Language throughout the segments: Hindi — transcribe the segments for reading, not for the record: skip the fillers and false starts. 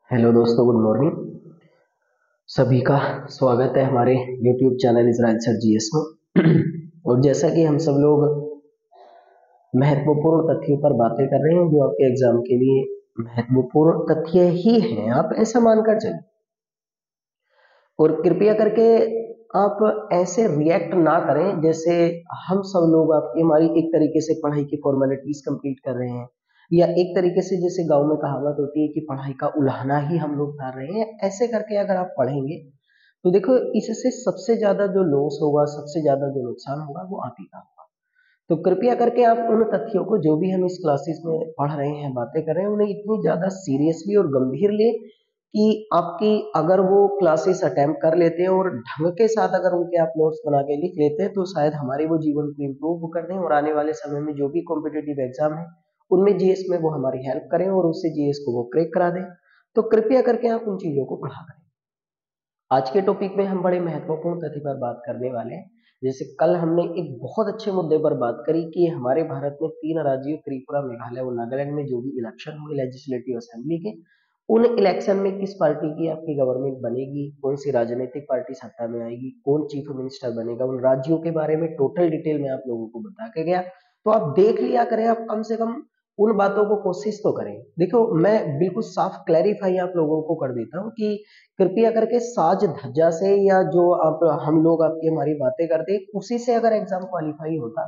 हेलो दोस्तों, गुड मॉर्निंग। सभी का स्वागत है हमारे YouTube channel Israel sir GS में। और जैसा कि हम सब लोग महत्वपूर्ण तथ्यों पर बातें कर रहे हैं जो आपके एग्जाम के लिए महत्वपूर्ण तथ्य ही हैं, आप ऐसा मानकर चलें। और कृपया करके आप ऐसे रिएक्ट ना करें जैसे हम सब लोग आपकी हमारी एक तरीके से पढ़ाई की फॉर्मेलिटीज कंप्लीट कर रहे हैं, या एक तरीके से जैसे गांव में कहावत होती है कि पढ़ाई का उल्हाना ही हम लोग कर रहे हैं। ऐसे करके अगर आप पढ़ेंगे तो देखो, इससे सबसे ज्यादा जो लॉस होगा, सबसे ज्यादा जो नुकसान होगा वो आप ही का होगा। तो कृपया करके आप उन तथ्यों को जो भी हम इस क्लासेस में पढ़ रहे हैं, बातें कर रहे हैं, उन्हें इतनी ज्यादा सीरियसली और गंभीर ले कि आपकी अगर वो क्लासेस अटेम्प्ट कर लेते हैं और ढंग के साथ अगर उनके आप नोट्स बना के लिख लेते हैं तो शायद हमारे वो जीवन को इम्प्रूव कर दें और आने वाले समय में जो भी कॉम्पिटेटिव एग्जाम है उनमें जीएस में वो हमारी हेल्प करें और उससे जीएस को वो क्रैक करा दें। तो कृपया करके आप उन चीजों को पढ़ा करें। आज के टॉपिक में हम बड़े महत्वपूर्ण तथ्य पर बात करने वाले हैं। जैसे कल हमने एक बहुत अच्छे मुद्दे पर बात करी कि हमारे भारत में 3 राज्यों त्रिपुरा, मेघालय और नागालैंड में जो भी इलेक्शन हुए लेजिस्लेटिव असेंबली के, उन इलेक्शन में किस पार्टी की आपकी गवर्नमेंट बनेगी, कौन सी राजनीतिक पार्टी सत्ता में आएगी, कौन चीफ मिनिस्टर बनेगा, उन राज्यों के बारे में टोटल डिटेल में आप लोगों को बता के गया। तो आप देख लिया करें, आप कम से कम उन बातों को कोशिश तो करें। देखो, मैं बिल्कुल साफ क्लैरिफाई आप लोगों को कर देता हूँ कि कृपया करके साज धज्जा से या जो आप हम लोग आपकी हमारी बातें करते हैं उसी से अगर एग्जाम क्वालिफाई होता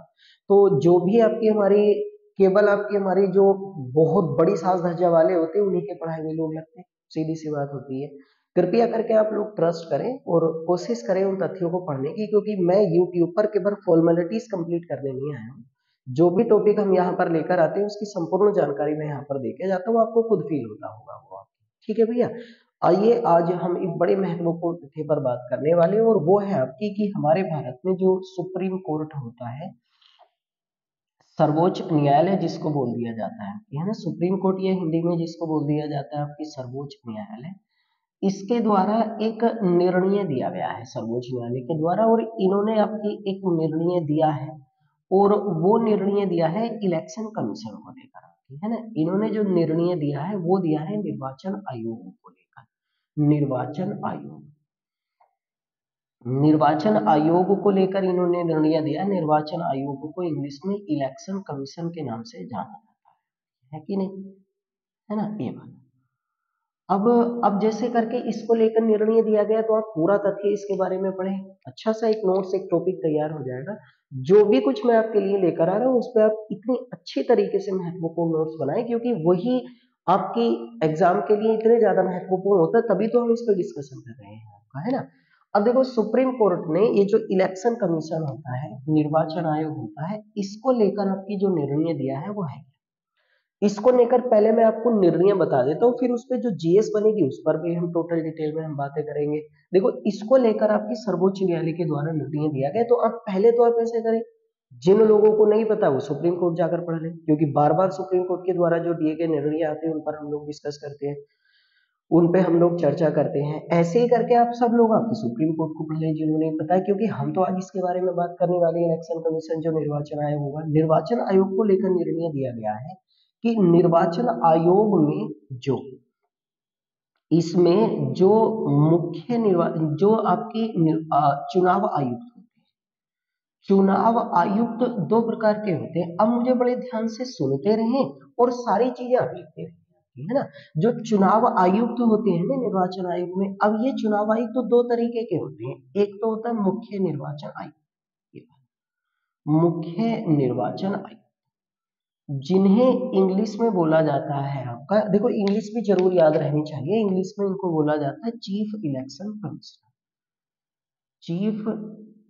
तो जो भी आपकी हमारी केवल आपकी हमारी जो बहुत बड़ी साज धज्जा वाले होते हैं उन्हीं के पढ़ाए हुए लोग लगते हैं। सीधी सी बात होती है। कृपया करके आप लोग ट्रस्ट करें और कोशिश करें उन तथ्यों को पढ़ने की, क्योंकि मैं यूट्यूब पर केवल फॉर्मेलिटीज कंप्लीट करने नहीं आया हूँ। जो भी टॉपिक हम यहाँ पर लेकर आते हैं उसकी संपूर्ण जानकारी मैं यहाँ पर देके जाता हूँ, आपको खुद फील होता होगा वो। ठीक है भैया, आइए आज हम एक बड़े महत्वपूर्ण तथ्य पर बात करने वाले हैं और वो है आपकी कि हमारे भारत में जो सुप्रीम कोर्ट होता है, सर्वोच्च न्यायालय जिसको बोल दिया जाता है ना, सुप्रीम कोर्ट ये हिंदी में जिसको बोल दिया जाता है आपकी सर्वोच्च न्यायालय, इसके द्वारा एक निर्णय दिया गया है सर्वोच्च न्यायालय के द्वारा, और इन्होंने आपकी एक निर्णय दिया है। और वो निर्णय दिया है इलेक्शन कमीशन को लेकर, ठीक है ना। इन्होंने जो निर्णय दिया है वो दिया है निर्वाचन आयोग को लेकर। निर्वाचन आयोग, निर्वाचन आयोग को लेकर इन्होंने निर्णय दिया। निर्वाचन आयोग को इंग्लिश में इलेक्शन कमीशन के नाम से जाना जाता है कि नहीं, है ना ये बात। अब जैसे करके इसको लेकर निर्णय दिया गया तो आप पूरा तथ्य इसके बारे में पढ़ें, अच्छा सा एक नोट्स, एक टॉपिक तैयार हो जाएगा। जो भी कुछ मैं आपके लिए लेकर आ रहा हूँ उस पर आप इतनी अच्छी तरीके से महत्वपूर्ण नोट्स बनाएं, क्योंकि वही आपकी एग्जाम के लिए इतने ज्यादा महत्वपूर्ण होता है, तभी तो हम इस पर डिस्कशन कर रहे हैं आपका, है ना। अब देखो, सुप्रीम कोर्ट ने ये जो इलेक्शन कमीशन होता है, निर्वाचन आयोग होता है, इसको लेकर आपकी जो निर्णय दिया है वो है। इसको लेकर पहले मैं आपको निर्णय बता देता हूँ, फिर उस पर जो जीएस बनेगी उस पर भी हम टोटल डिटेल में हम बातें करेंगे। देखो, इसको लेकर आपकी सर्वोच्च न्यायालय के द्वारा निर्णय दिया गया, तो आप पहले तो आप ऐसे करें, जिन लोगों को नहीं पता वो सुप्रीम कोर्ट जाकर पढ़ लें, क्योंकि बार बार सुप्रीम कोर्ट के द्वारा जो दिए गए निर्णय आते हैं उन पर हम लोग डिस्कस करते हैं, उन पे हम लोग चर्चा करते हैं। ऐसे ही करके आप सब लोग आपके सुप्रीम कोर्ट को पढ़ लें जिन्होंने नहीं पता है, क्योंकि हम तो आज इसके बारे में बात करने वाले हैं। इलेक्शन कमीशन जो निर्वाचन आयोग होगा, निर्वाचन आयोग को लेकर निर्णय दिया गया है कि निर्वाचन आयोग में जो इसमें जो मुख्य निर्वाचन जो आपकी चुनाव आयुक्त होते हैं, चुनाव आयुक्त दो प्रकार के होते हैं। अब मुझे बड़े ध्यान से सुनते रहें और सारी चीजें आप लिखते रहें, है ना। जो चुनाव आयुक्त होते हैं ना निर्वाचन आयोग में, अब ये चुनाव आयुक्त तो दो तरीके के होते हैं। एक तो होता है मुख्य निर्वाचन आयुक्त, मुख्य निर्वाचन आयुक्त, जिन्हें इंग्लिश में बोला जाता है आपका, देखो इंग्लिश भी जरूर याद रहनी चाहिए, इंग्लिश में इनको बोला जाता है chief election commissioner, chief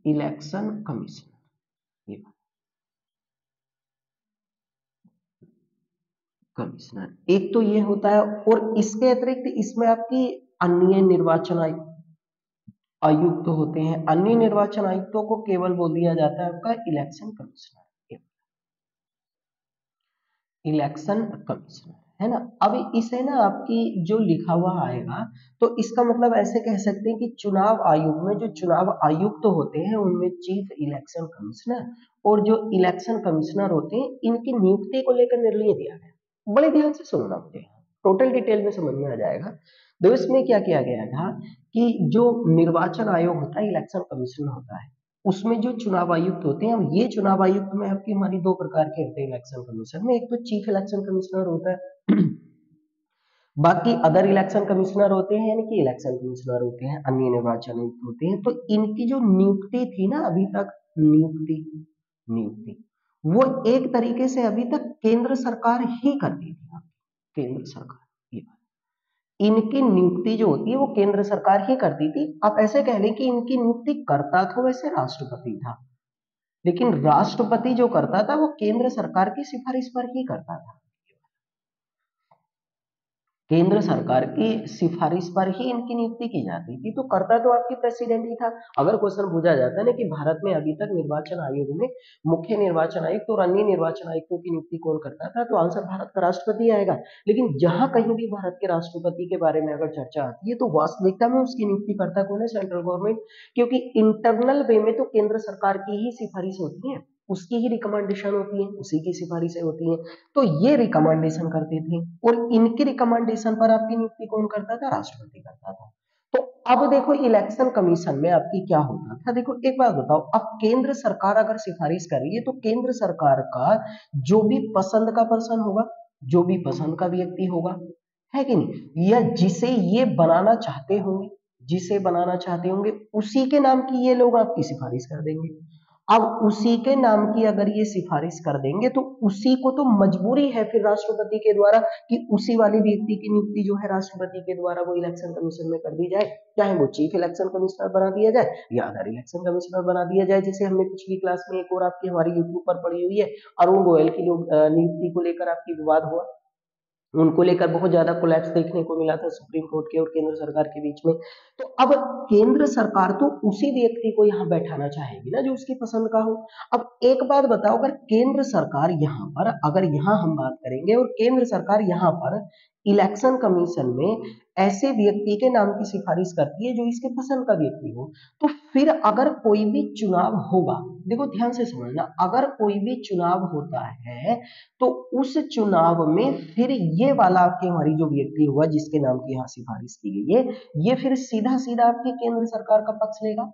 election commissioner, ये कमिश्नर एक तो ये होता है। और इसके अतिरिक्त इसमें आपकी अन्य निर्वाचन आयुक्त होते हैं। अन्य निर्वाचन आयुक्तों को केवल बोल दिया जाता है आपका इलेक्शन कमिश्नर, इलेक्शन कमीशन, है ना। अब इसे ना आपकी जो लिखा हुआ आएगा तो इसका मतलब ऐसे कह सकते हैं कि चुनाव आयोग में जो चुनाव आयुक्त तो होते हैं उनमें चीफ इलेक्शन कमिश्नर और जो इलेक्शन कमिश्नर होते हैं, इनकी नियुक्ति को लेकर निर्णय दिया गया। बड़े ध्यान से सुनना मुझे, टोटल डिटेल में समझ में आ जाएगा। तो इसमें क्या किया गया था कि जो निर्वाचन आयोग होता है, इलेक्शन कमीशन होता है, उसमें जो चुनाव आयुक्त होते हैं, अब ये चुनाव आयुक्त में आपकी हमारी दो प्रकार के होते हैं इलेक्शन कमीशन में। एक तो चीफ इलेक्शन कमिश्नर होता है बाकी अदर इलेक्शन कमिश्नर होते हैं, यानी कि इलेक्शन कमिश्नर होते हैं, अन्य निर्वाचन आयुक्त होते हैं। तो इनकी जो नियुक्ति थी ना अभी तक, नियुक्ति नियुक्ति वो एक तरीके से अभी तक केंद्र सरकार ही करती थी। केंद्र सरकार, ये इनकी नियुक्ति जो होती है वो केंद्र सरकार ही करती थी। आप ऐसे कह लें कि इनकी नियुक्ति करता तो वैसे राष्ट्रपति था, लेकिन राष्ट्रपति जो करता था वो केंद्र सरकार की सिफारिश पर ही करता था। केंद्र सरकार की सिफारिश पर ही इनकी नियुक्ति की जाती थी। तो करता तो आपकी प्रेसिडेंट ही था। अगर क्वेश्चन पूछा जाता है ना कि भारत में अभी तक निर्वाचन आयोग में मुख्य निर्वाचन आयुक्त और अन्य निर्वाचन आयुक्तों की नियुक्ति कौन करता था, तो आंसर भारत का राष्ट्रपति आएगा। लेकिन जहां कहीं भी भारत के राष्ट्रपति के बारे में अगर चर्चा आती है तो वास्तविकता में उसकी नियुक्ति करता कौन है, सेंट्रल गवर्नमेंट। क्योंकि इंटरनल वे में तो केंद्र सरकार की ही सिफारिश होती है, उसकी ही रिकमेंडेशन होती है, उसी की सिफारिशें होती हैं। तो ये रिकमेंडेशन करते थे और इनकी रिकमेंडेशन पर आपकी नियुक्ति कौन करता था, राष्ट्रपति करता था। तो अब देखो इलेक्शन कमीशन में आपकी क्या होता था। देखो एक बात बताओ, अब केंद्र सरकार अगर सिफारिश कर रही है तो केंद्र सरकार का जो भी पसंद का पर्सन होगा, जो भी पसंद का व्यक्ति होगा, है कि नहीं, या जिसे ये बनाना चाहते होंगे, जिसे बनाना चाहते होंगे उसी के नाम की ये लोग आपकी सिफारिश कर देंगे। अब उसी के नाम की अगर ये सिफारिश कर देंगे तो उसी को तो मजबूरी है फिर राष्ट्रपति के द्वारा कि उसी वाले व्यक्ति की नियुक्ति जो है राष्ट्रपति के द्वारा वो इलेक्शन कमीशन में कर दी जाए, चाहे वो चीफ इलेक्शन कमिश्नर बना दिया जाए या अदर इलेक्शन कमिश्नर बना दिया जाए। जैसे हमने पिछली क्लास में एक और आपकी हमारी यूट्यूब पर पड़ी हुई है, अरुण गोयल की नियुक्ति को लेकर आपकी विवाद हुआ, उनको लेकर बहुत ज्यादा कोलैप्स देखने को मिला था सुप्रीम कोर्ट के और केंद्र सरकार के बीच में। तो अब केंद्र सरकार तो उसी व्यक्ति को यहाँ बैठाना चाहेगी ना जो उसकी पसंद का हो। अब एक बात बताओ, अगर केंद्र सरकार यहाँ पर, अगर यहाँ हम बात करेंगे और केंद्र सरकार यहाँ पर इलेक्शन कमीशन में ऐसे व्यक्ति के नाम की सिफारिश करती है जो इसके पसंद का व्यक्ति हो, तो फिर अगर कोई भी चुनाव होगा, देखो ध्यान से समझना, अगर कोई भी चुनाव होता है तो उस चुनाव में फिर ये वाला आपके हमारी जो व्यक्ति हुआ जिसके नाम की यहाँ सिफारिश की गई है, ये फिर सीधा सीधा आपकी केंद्र सरकार का पक्ष लेगा।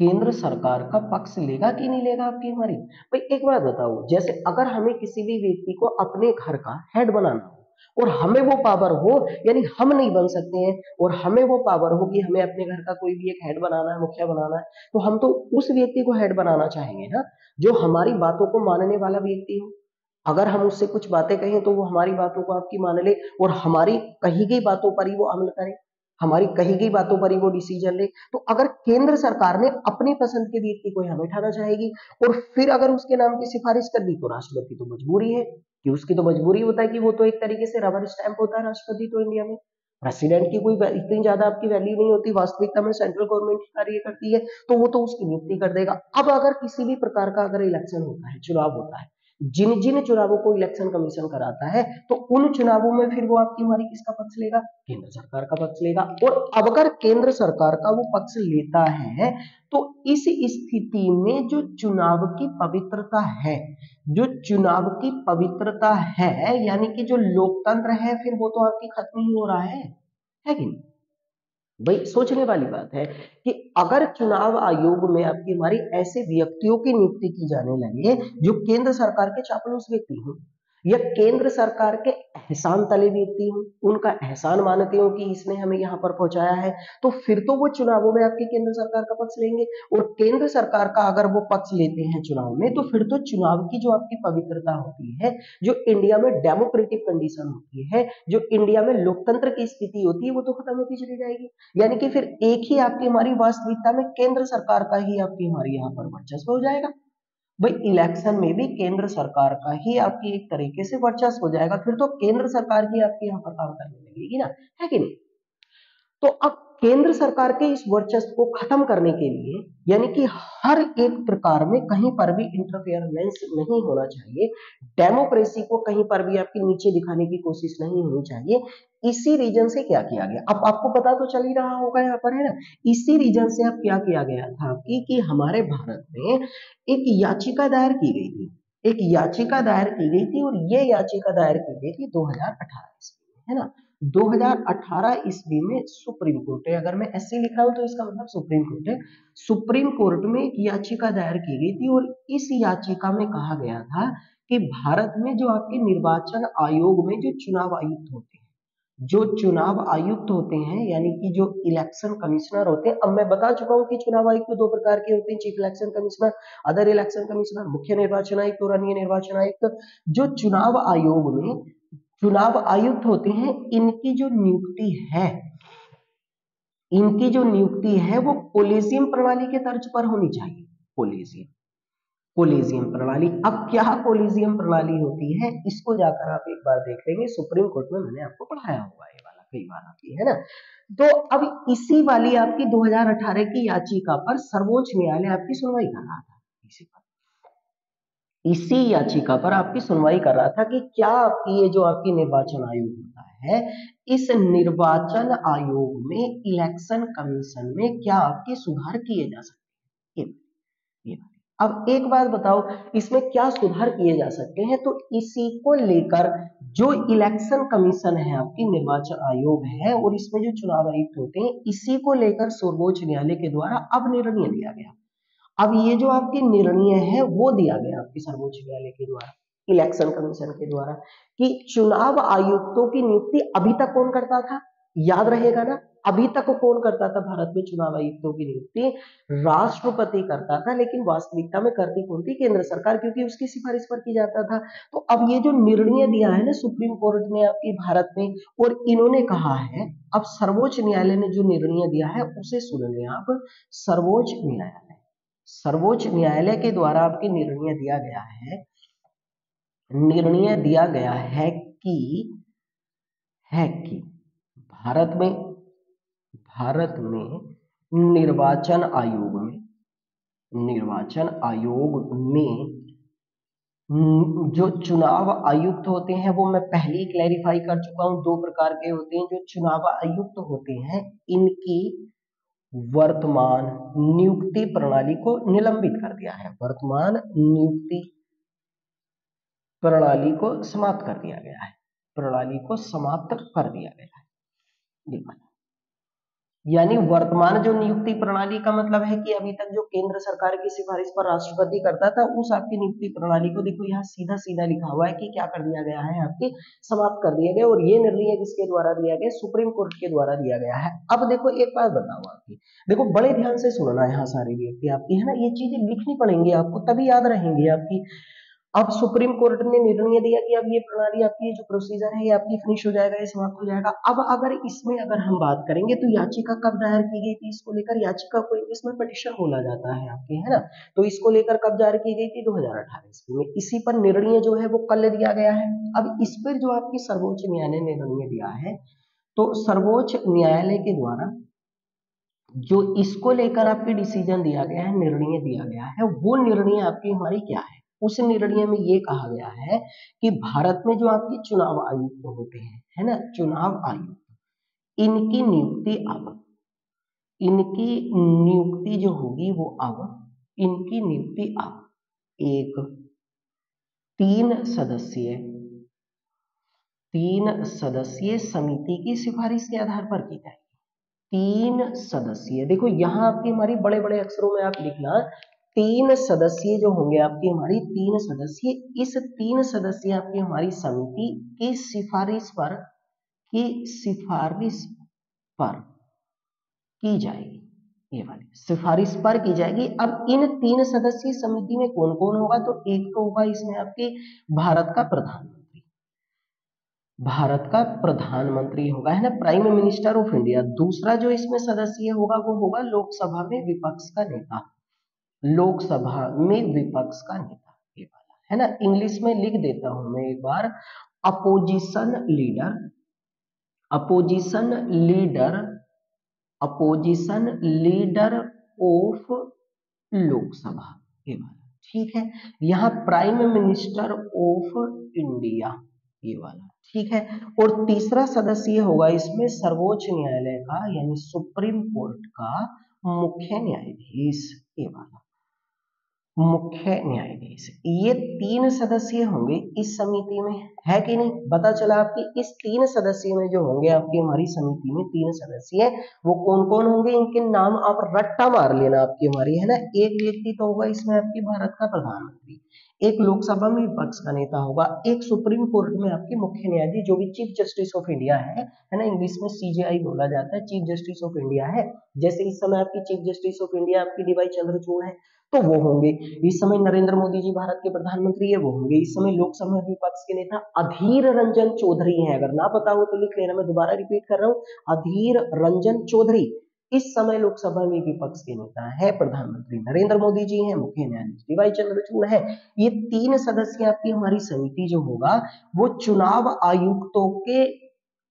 केंद्र सरकार का पक्ष लेगा कि नहीं लेगा आपकी हमारी। भाई एक बात बताओ, जैसे अगर हमें किसी भी व्यक्ति को अपने घर का हेड बनाना हो और हमें वो पावर हो, यानी हम नहीं बन सकते हैं और हमें वो पावर हो कि हमें अपने घर का कोई भी एक हेड बनाना है, मुखिया बनाना है, तो हम तो उस व्यक्ति को हेड बनाना चाहेंगे ना जो हमारी बातों को मानने वाला व्यक्ति हो। अगर हम उससे कुछ बातें कहें तो वो हमारी बातों को आपकी मान ले और हमारी कही गई बातों पर ही वो अमल करे, हमारी कही गई बातों पर ही वो डिसीजन ले। तो अगर केंद्र सरकार ने अपनी पसंद के व्यक्ति को यहाँ बैठाना चाहेगी और फिर अगर उसके नाम की सिफारिश कर दी तो राष्ट्रपति तो मजबूरी है कि उसकी तो मजबूरी होता है कि वो तो एक तरीके से रबर स्टैंप होता है राष्ट्रपति तो इंडिया में। प्रेसिडेंट की कोई इतनी ज्यादा आपकी वैल्यू नहीं होती, वास्तविकता में सेंट्रल गवर्नमेंट कार्य करती है, तो वो तो उसकी नियुक्ति कर देगा। अब अगर किसी भी प्रकार का अगर इलेक्शन होता है, चुनाव होता है, जिन जिन चुनावों को इलेक्शन कमीशन कराता है तो उन चुनावों में फिर वो आपकी हमारी किसका पक्ष लेगा, केंद्र सरकार का पक्ष लेगा। और अब अगर केंद्र सरकार का वो पक्ष लेता है तो इस स्थिति में जो चुनाव की पवित्रता है, जो चुनाव की पवित्रता है यानी कि जो लोकतंत्र है, फिर वो तो आपकी खत्म ही हो रहा है कि नहीं। भाई सोचने वाली बात है कि अगर चुनाव आयोग में आपकी हमारी ऐसे व्यक्तियों की नियुक्ति की जाने लगे जो केंद्र सरकार के चापलूस व्यक्ति हों या केंद्र सरकार के एहसान तले व्यक्ति हों, उनका एहसान मानते हो कि इसने हमें यहाँ पर पहुंचाया है, तो फिर तो वो चुनावों में आपकी केंद्र सरकार का पक्ष लेंगे। और केंद्र सरकार का अगर वो पक्ष लेते हैं चुनाव में तो फिर तो चुनाव की जो आपकी पवित्रता होती है, जो इंडिया में डेमोक्रेटिक कंडीशन होती है, जो इंडिया में लोकतंत्र की स्थिति होती है, वो तो खत्म होती चली जाएगी। यानी कि फिर एक ही आपकी हमारी वास्तविकता में केंद्र सरकार का ही आपकी हमारी यहाँ पर वर्चस्व हो जाएगा। भाई इलेक्शन में भी केंद्र सरकार का ही आपकी एक तरीके से वर्चस्व हो जाएगा, फिर तो केंद्र सरकार ही आपके यहाँ पर काम करने लगेगी ना, है कि नहीं। तो अब केंद्र सरकार के इस वर्चस्व को खत्म करने के लिए, यानी कि हर एक प्रकार में कहीं पर भी इंटरफेरेंस नहीं होना चाहिए, डेमोक्रेसी को कहीं पर भी आपकी नीचे दिखाने की कोशिश नहीं होनी चाहिए, इसी रीजन से क्या किया गया, अब आपको पता तो चल ही रहा होगा यहाँ पर, है ना। इसी रीजन से अब क्या किया गया था कि हमारे भारत में एक याचिका दायर की गई थी। एक याचिका दायर की गई थी और ये याचिका दायर की गई थी 2018 ईस्वी में, है ना। 2018 ईस्वी में सुप्रीम कोर्ट है, अगर मैं ऐसे लिख रहा हूं तो इसका मतलब सुप्रीम कोर्ट है। सुप्रीम कोर्ट में एक याचिका दायर की गई थी और इस याचिका में कहा गया था कि भारत में जो आपके निर्वाचन आयोग में जो चुनाव आयुक्त होते हैं, जो चुनाव आयुक्त होते हैं यानी कि जो इलेक्शन कमिश्नर होते हैं, अब मैं बता चुका हूं कि चुनाव आयुक्त दो प्रकार के होते हैं, chief election commissioner, other election commissioner, मुख्य निर्वाचन आयुक्त और अन्य निर्वाचन आयुक्त। जो चुनाव आयोग में चुनाव आयुक्त होते हैं, इनकी जो नियुक्ति है वो कोलेजियम प्रणाली के तर्ज पर होनी चाहिए। कोलेजियम प्रणाली। अब क्या कोलेजियम प्रणाली होती है इसको जाकर आप एक बार देख लेंगे, सुप्रीम कोर्ट में मैंने आपको पढ़ाया हुआ है, वाला कई बार आती है ना। तो अब इसी वाली आपकी 2018 की याचिका पर सर्वोच्च न्यायालय आपकी सुनवाई कर रहा था। इसी याचिका पर आपकी सुनवाई कर रहा था कि क्या आपकी ये जो आपकी निर्वाचन आयोग होता है, इस निर्वाचन आयोग में इलेक्शन कमीशन में क्या आपके सुधार किए जा सकते हैं। ये अब एक बात बताओ, इसमें क्या सुधार किए जा सकते हैं, तो इसी को लेकर जो इलेक्शन कमीशन है, आपकी निर्वाचन आयोग है और इसमें जो चुनाव आयुक्त होते हैं, इसी को लेकर सर्वोच्च न्यायालय के द्वारा अब निर्णय दिया गया। अब ये जो आपकी निर्णय है वो दिया गया आपके सर्वोच्च न्यायालय के द्वारा, इलेक्शन कमीशन के द्वारा, कि चुनाव आयुक्तों की नियुक्ति अभी तक कौन करता था, याद रहेगा ना। अभी तक कौन करता था भारत में चुनाव आयुक्तों की नियुक्ति, राष्ट्रपति करता था, लेकिन वास्तविकता में करती कौन थी, केंद्र सरकार, क्योंकि उसकी सिफारिश पर की जाता था। तो अब ये जो निर्णय दिया है ना सुप्रीम कोर्ट ने आपकी भारत में, और इन्होंने कहा है, अब सर्वोच्च न्यायालय ने जो निर्णय दिया है उसे सुन लें आप। सर्वोच्च न्यायालय के द्वारा आपके निर्णय दिया गया है कि भारत में निर्वाचन आयोग में जो चुनाव आयुक्त होते हैं, वो मैं पहले ही क्लैरिफाई कर चुका हूं, दो प्रकार के होते हैं। जो चुनाव आयुक्त होते हैं, इनकी वर्तमान नियुक्ति प्रणाली को निलंबित कर दिया है, वर्तमान नियुक्ति प्रणाली को समाप्त कर दिया गया है, यानी वर्तमान जो नियुक्ति प्रणाली का मतलब है कि अभी तक जो केंद्र सरकार की सिफारिश पर राष्ट्रपति करता था, उस आपकी नियुक्ति प्रणाली को देखो यहाँ सीधा सीधा लिखा हुआ है कि क्या कर दिया गया है, आपकी समाप्त कर दिया गया। और ये निर्णय किसके द्वारा दिया गया, सुप्रीम कोर्ट के द्वारा दिया गया है। अब देखो एक बात बताओ आपकी, देखो बड़े ध्यान से सुनना, यहाँ सारे व्यक्ति आपकी है ना, ये चीजें लिखनी पड़ेंगी आपको, तभी याद रहेंगी आपकी। अब सुप्रीम कोर्ट ने निर्णय दिया कि अब ये प्रणाली आपकी जो प्रोसीजर है ये आपकी फिनिश हो जाएगा, ये समाप्त हो जाएगा। अब अगर हम बात करेंगे तो याचिका कब दायर की गई थी इसको लेकर, याचिका को इंग्लिश में पिटीशन बोला जाता है आपके, है ना। तो इसको लेकर कब दायर की गई थी, 2018 ईस्वी में। इसी पर निर्णय जो है वो कल दिया गया है। अब इस पर जो आपकी सर्वोच्च न्यायालय ने निर्णय दिया है, तो सर्वोच्च न्यायालय के द्वारा जो इसको लेकर आपके डिसीजन दिया गया है, निर्णय दिया गया है, वो निर्णय आपकी हमारी क्या है, उस निर्णय में ये कहा गया है कि भारत में जो आपके चुनाव आयुक्त होते हैं, है ना, चुनाव आयुक्त, इनकी नियुक्ति जो होगी वो इनकी नियुक्ति एक 3 सदस्यीय समिति की सिफारिश के आधार पर की जाएगी। 3 सदस्यीय, देखो यहाँ आपकी हमारी बड़े बड़े अक्षरों में आप लिखना, 3 सदस्यीय जो होंगे आपकी हमारी 3 सदस्यीय, इस 3 सदस्यीय आपकी हमारी समिति की सिफारिश पर की जाएगी, ये वाली सिफारिश पर की जाएगी। अब इन 3 सदस्यीय समिति में कौन कौन होगा, तो एक तो होगा इसमें आपके भारत का प्रधानमंत्री होगा, है ना, प्राइम मिनिस्टर ऑफ इंडिया। दूसरा जो इसमें सदस्य होगा वो होगा लोकसभा में विपक्ष का नेता, ये वाला, है ना। इंग्लिश में लिख देता हूं मैं एक बार, अपोजिशन लीडर ऑफ लोकसभा, ये वाला, ठीक है। यहाँ प्राइम मिनिस्टर ऑफ इंडिया, ये वाला, ठीक है। और तीसरा सदस्य होगा इसमें सर्वोच्च न्यायालय का, यानी सुप्रीम कोर्ट का मुख्य न्यायाधीश, ये वाला। मुख्य न्यायाधीश। ये 3 सदस्य होंगे इस समिति में, है कि नहीं? पता चला आपकी इस 3 सदस्य में जो होंगे आपकी हमारी समिति में 3 सदस्य, वो कौन कौन होंगे इनके नाम आप रट्टा मार लेना आपकी हमारी, है ना। एक व्यक्ति तो होगा इसमें आपकी भारत का प्रधानमंत्री, एक लोकसभा में विपक्ष का नेता होगा, एक सुप्रीम कोर्ट में आपके मुख्य न्यायाधीश जो भी चीफ जस्टिस ऑफ इंडिया है ना, इंग्लिश में सीजेआई बोला जाता है, चीफ जस्टिस ऑफ इंडिया है। जैसे इस समय आपकी चीफ जस्टिस ऑफ इंडिया आपकी डीवाई चंद्रचूड़ है, तो वो होंगे। इस समय नरेंद्र मोदी जी भारत के प्रधानमंत्री है, वो होंगे। इस समय लोकसभा में विपक्ष के नेता अधीर रंजन चौधरी हैं, अगर ना पता हो तो लिख लेना, मैं दोबारा रिपीट कर रहा हूँ, अधीर रंजन चौधरी इस समय लोकसभा में विपक्ष के नेता है। प्रधानमंत्री नरेंद्र मोदी जी हैं, मुख्य न्यायाधीश डीवाई चंद्रचूड़ है। ये 3 सदस्य आपकी हमारी समिति जो होगा वो चुनाव आयुक्तों के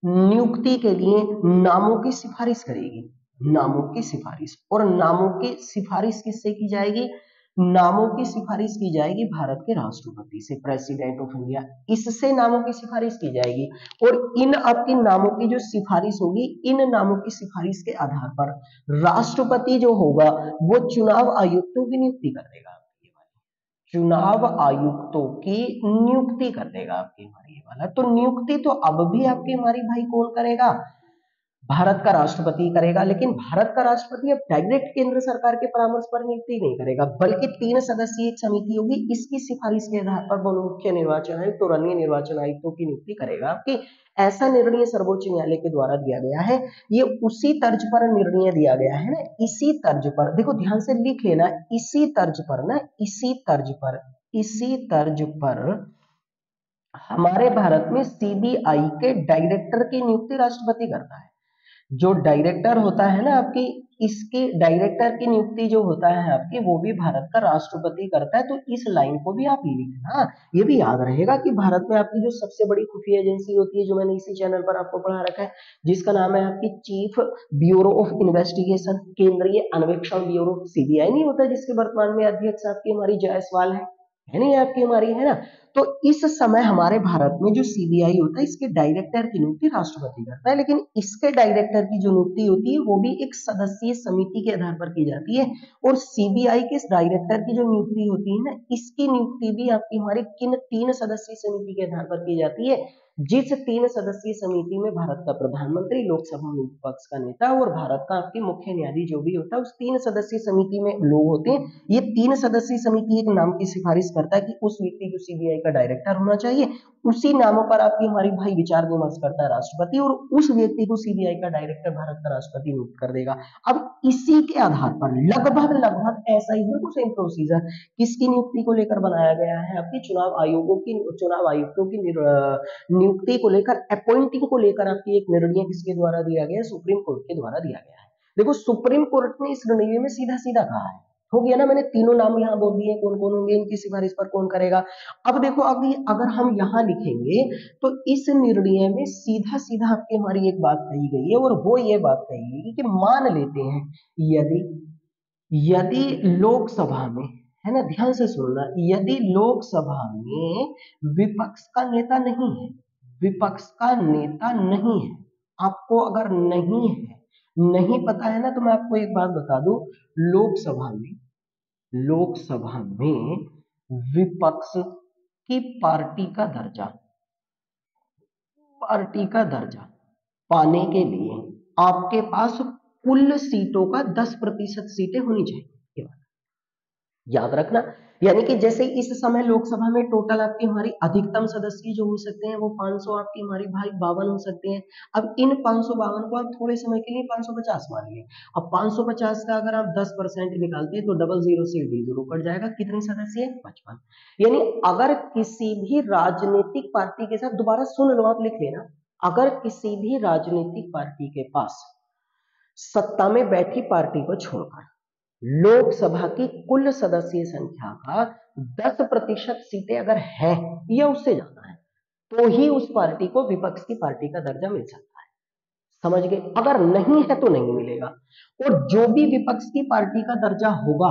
नियुक्ति के लिए नामों की सिफारिश करेगी, नामों की सिफारिश। और नामों की सिफारिश किससे की जाएगी? नामों की सिफारिश की जाएगी भारत के राष्ट्रपति से, प्रेसिडेंट ऑफ इंडिया, इससे नामों की सिफारिश की जाएगी। और इन आपके नामों की जो सिफारिश होगी, इन नामों की सिफारिश के आधार पर राष्ट्रपति जो होगा वो चुनाव आयुक्तों की नियुक्ति कर देगा, चुनाव आयुक्तों की नियुक्ति कर देगा आपकी हमारी ये वाला। तो नियुक्ति तो अब भी आपकी हमारी भाई कौन करेगा? भारत का राष्ट्रपति करेगा। लेकिन भारत का राष्ट्रपति अब डायरेक्ट केंद्र सरकार के परामर्श पर नियुक्ति नहीं करेगा, बल्कि 3 सदस्यीय एक समिति होगी, इसकी सिफारिश के आधार पर वो मुख्य निर्वाचन आयुक्त और अन्य निर्वाचन आयुक्तों की नियुक्ति करेगा आपकी। ऐसा निर्णय सर्वोच्च न्यायालय के द्वारा दिया गया है। ये उसी तर्ज पर निर्णय दिया गया है ना, इसी तर्ज पर, देखो ध्यान से लिख लेना, इसी तर्ज पर ना, इसी तर्ज पर हमारे भारत में सीबीआई के डायरेक्टर की नियुक्ति राष्ट्रपति करता है। जो डायरेक्टर होता है ना आपकी, इसके डायरेक्टर की नियुक्ति जो होता है आपकी, वो भी भारत का राष्ट्रपति करता है। तो इस लाइन को भी आप लिखना, ये भी याद रहेगा कि भारत में आपकी जो सबसे बड़ी खुफिया एजेंसी होती है, जो मैंने इसी चैनल पर आपको पढ़ा रखा है, जिसका नाम है आपकी चीफ ब्यूरो ऑफ इन्वेस्टिगेशन, केंद्रीय अन्वेषण ब्यूरो, सीबीआई नहीं होता, जिसके वर्तमान में अध्यक्ष आपकी हमारी जायसवाल है नहीं आपकी हमारी, है ना। तो इस समय हमारे भारत में जो सीबीआई होता है, इसके डायरेक्टर की नियुक्ति राष्ट्रपति करता है। लेकिन इसके डायरेक्टर की जो नियुक्ति होती है वो भी एक सदस्यीय समिति के आधार पर की जाती है। और सीबीआई के डायरेक्टर की जो नियुक्ति होती है ना, इसकी नियुक्ति भी आपकी हमारे किन 3 सदस्यीय समिति के आधार पर की जाती है, जिस 3 सदस्यीय समिति में भारत का प्रधानमंत्री, लोकसभा में विपक्ष का नेता और भारत का आपके मुख्य न्यायाधीश जो भी होता है, उस 3 सदस्यीय समिति में लोग होते हैं। ये 3 सदस्यीय समिति एक नाम की सिफारिश करता है कि उस व्यक्ति को सीबीआई का डायरेक्टर होना चाहिए। उसी नामों पर आपकी हमारी भाई विचार विमर्श करता है राष्ट्रपति, और उस व्यक्ति को सीबीआई का डायरेक्टर भारत का राष्ट्रपति नियुक्त कर देगा। अब इसी के आधार पर लगभग ऐसा ही बिल्कुल सेम प्रोसीजर किसकी नियुक्ति को लेकर बनाया गया है, आपकी चुनाव आयुक्तों की नियुक्ति को लेकर, अपॉइंटिंग को लेकर आपकी एक निर्णय किसके द्वारा दिया गया है? सुप्रीम कोर्ट के द्वारा दिया गया है। देखो सुप्रीम कोर्ट ने इस निर्णय में सीधा सीधा कहा है, हो गया ना, मैंने तीनों नाम यहाँ बोल दिए कौन कौन होंगे, इनकी सिफारिश पर कौन करेगा। अब देखो अगर हम यहाँ लिखेंगे तो इस निर्णय में सीधा सीधा आपकी हमारी एक बात कही गई है, और वो ये बात कही गई कि मान लेते हैं यदि लोकसभा में, है ना, ध्यान से सुनना, यदि लोकसभा में विपक्ष का नेता नहीं है, विपक्ष का नेता नहीं है, आपको अगर नहीं पता है ना, तो मैं आपको एक बात बता दूं, लोकसभा में विपक्ष की पार्टी का दर्जा पाने के लिए आपके पास कुल सीटों का 10% सीटें होनी चाहिए, याद रखना। यानी कि जैसे इस समय लोकसभा में टोटल आपकी हमारी अधिकतम सदस्य जो हो सकते हैं वो 500 आपकी हमारी भाई 52 हो सकते हैं। अब इन 552 को आप थोड़े समय के लिए 550 मानिए। अब 550 का अगर आप 10% निकालते हैं तो डबल जीरो से D0 कट जाएगा, कितने सदस्य? 55। यानी अगर किसी भी राजनीतिक पार्टी के साथ, दोबारा सुन लो आप लिख लेना, अगर किसी भी राजनीतिक पार्टी के पास सत्ता में बैठी पार्टी को छोड़कर लोकसभा की कुल सदस्य संख्या का 10% सीटें अगर है या उससे ज्यादा है, तो ही उस पार्टी को विपक्ष की पार्टी का दर्जा मिल सकता है। समझ गए? अगर नहीं है तो नहीं मिलेगा। और जो भी विपक्ष की पार्टी का दर्जा होगा,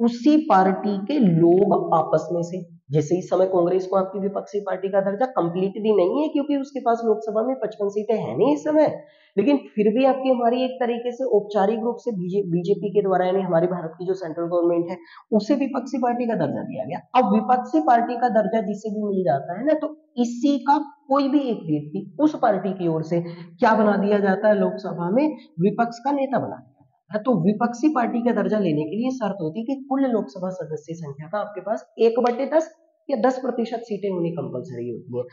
उसी पार्टी के लोग आपस में से, जैसे इस समय कांग्रेस को आपकी विपक्षी पार्टी का दर्जा कंप्लीटली नहीं है, क्योंकि उसके पास लोकसभा में 55 सीटें हैं नहीं इस समय, लेकिन फिर भी आपकी हमारी एक तरीके से औपचारिक रूप से बीजेपी के द्वारा, यानी हमारी भारत की जो सेंट्रल गवर्नमेंट है, उसे विपक्षी पार्टी का दर्जा दिया गया। अब विपक्षी पार्टी का दर्जा जिसे भी मिल जाता है ना, तो इसी का कोई भी एक व्यक्ति उस पार्टी की ओर से क्या बना दिया जाता है, लोकसभा में विपक्ष का नेता बना दिया जाता है। तो विपक्षी पार्टी का दर्जा लेने के लिए शर्त होती है कि कुल लोकसभा सदस्य संख्या का आपके पास 1/10 या 10% सीटें होनी कंपलसरी होती है।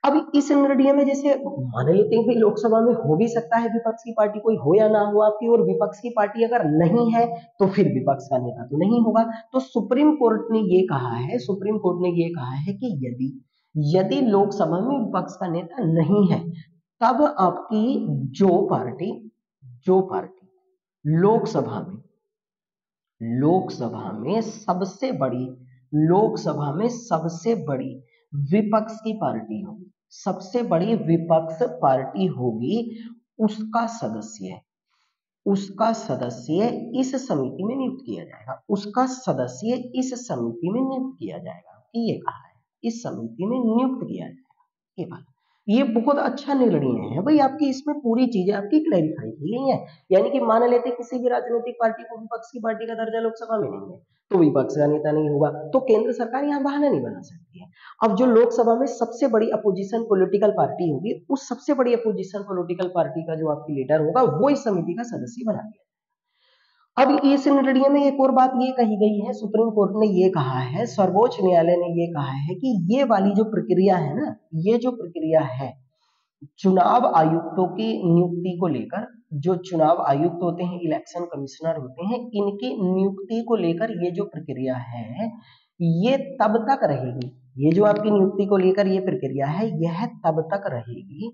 अब इस निर्णय में जैसे मान लेते हैं कि लोकसभा में हो भी सकता है विपक्ष की पार्टी कोई हो या ना हो आपकी, और विपक्ष की पार्टी अगर नहीं है तो फिर विपक्ष का नेता तो नहीं होगा। तो सुप्रीम कोर्ट ने ये कहा है, सुप्रीम कोर्ट ने ये कहा है कि यदि यदि लोकसभा में विपक्ष का नेता नहीं है, तब आपकी जो पार्टी लोकसभा में लोकसभा में सबसे बड़ी विपक्ष की पार्टी होगी, सबसे बड़ी विपक्ष पार्टी होगी, उसका सदस्य इस समिति में नियुक्त किया जाएगा, उसका सदस्य इस समिति में नियुक्त किया जाएगा। ये कहा है, इस समिति में नियुक्त किया जाएगा। ये बात, ये बहुत अच्छा निर्णय है भाई, आपकी इसमें पूरी चीजें आपकी क्लैरिफाई की गई है। यानी कि मान लेते किसी भी राजनीतिक पार्टी को विपक्ष की पार्टी का दर्जा लोकसभा में नहीं है, तो विपक्ष का नेता नहीं होगा, तो केंद्र सरकार यहाँ बहाना नहीं बना सकती है। अब जो लोकसभा में सबसे बड़ी अपोजिशन पॉलिटिकल पार्टी होगी, उस सबसे बड़ी अपोजिशन पॉलिटिकल पार्टी का जो आपकी लीडर होगा, वो इस समिति का सदस्य बना दिया। अब इस निर्णय में एक और बात ये कही गई है, सुप्रीम कोर्ट ने ये कहा है, सर्वोच्च न्यायालय ने ये कहा है कि ये वाली जो प्रक्रिया है ना, ये जो प्रक्रिया है चुनाव आयुक्तों की नियुक्ति को लेकर, जो चुनाव आयुक्त होते हैं, इलेक्शन कमिश्नर होते हैं, इनकी नियुक्ति को लेकर ये जो प्रक्रिया है, ये तब तक रहेगी, ये जो आपकी नियुक्ति को लेकर ये प्रक्रिया है, यह तब तक रहेगी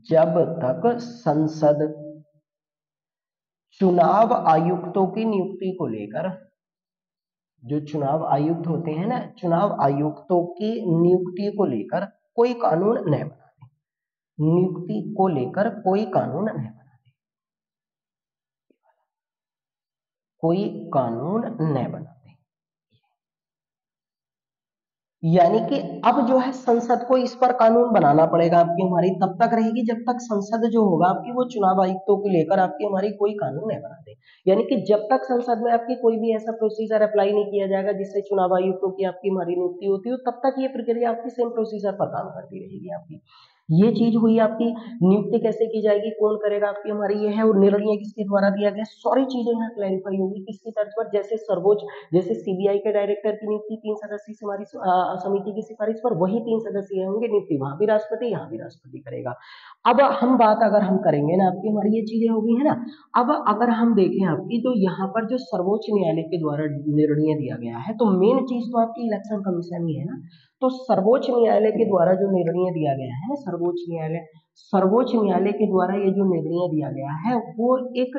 जब तक संसद चुनाव आयुक्तों की नियुक्ति को लेकर, जो चुनाव आयुक्त होते हैं ना, चुनाव आयुक्तों की नियुक्ति को लेकर कोई कानून न बना दे, नियुक्ति को लेकर कोई कानून न बना दे, कोई कानून न बना दे। यानी कि अब जो है संसद को इस पर कानून बनाना पड़ेगा, आपकी हमारी तब तक रहेगी जब तक संसद जो होगा आपकी, वो चुनाव आयुक्तों को लेकर आपकी हमारी कोई कानून नहीं बना दे। यानी कि जब तक संसद में आपकी कोई भी ऐसा प्रोसीजर अप्लाई नहीं किया जाएगा जिससे चुनाव आयुक्तों की आपकी हमारी नियुक्ति होती हो, तब तक ये प्रक्रिया आपकी सेम प्रोसीजर पर काम करती रहेगी आपकी। ये चीज हुई आपकी, नियुक्ति कैसे की जाएगी, कौन करेगा आपकी हमारी, ये है, और निर्णय किसके द्वारा दिया गया, सारी चीजें यहाँ क्लैरिफाई होगी किसकी तर्ज पर। जैसे सीबीआई के डायरेक्टर की नियुक्ति 3 सदस्यीय हमारी समिति की सिफारिश पर, वही 3 सदस्य होंगे नियुक्ति, वहां भी राष्ट्रपति, यहाँ भी राष्ट्रपति करेगा। अब हम बात अगर हम करेंगे ना आपकी हमारी, ये चीजें होगी है ना। अब अगर हम देखें आपकी, तो यहाँ पर जो सर्वोच्च न्यायालय के द्वारा निर्णय दिया गया है, तो मेन चीज तो आपकी इलेक्शन कमीशन ही है ना। तो सर्वोच्च न्यायालय के द्वारा जो निर्णय दिया गया है, सर्वोच्च न्यायालय के द्वारा ये जो निर्णय दिया गया है, वो एक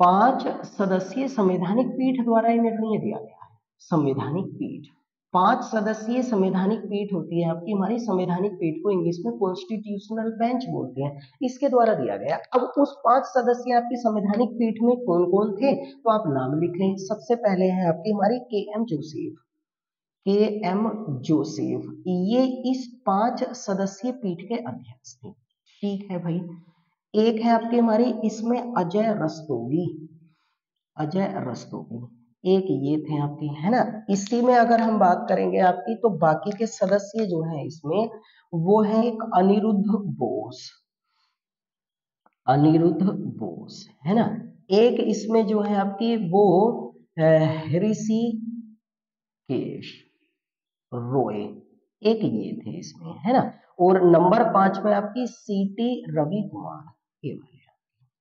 5 सदस्यीय संवैधानिक पीठ द्वारा ये निर्णय दिया गया है। संवैधानिक पीठ, 5 सदस्यीय संवैधानिक पीठ होती है आपकी हमारी, संवैधानिक पीठ को इंग्लिश में कॉन्स्टिट्यूशनल बेंच बोलते हैं, इसके द्वारा दिया गया। अब उस 5 सदस्यीय आपकी संवैधानिक पीठ में कौन कौन थे, तो आप नाम लिख लें। सबसे पहले है आपकी हमारी के एम जोसेफ, ये इस 5 सदस्यीय पीठ के अध्यक्ष थे। ठीक है भाई। एक है आपके हमारी इसमें अजय रस्तोगी, एक ये थे आपकी, है ना। इसी में अगर हम बात करेंगे आपकी, तो बाकी के सदस्य जो हैं इसमें, वो है एक अनिरुद्ध बोस, है ना। एक इसमें जो है आपकी वो ऋषिकेश रॉय, एक ये थे इसमें, है ना। और नंबर 5 पे आपकी सीटी रवि कुमार, ये वाले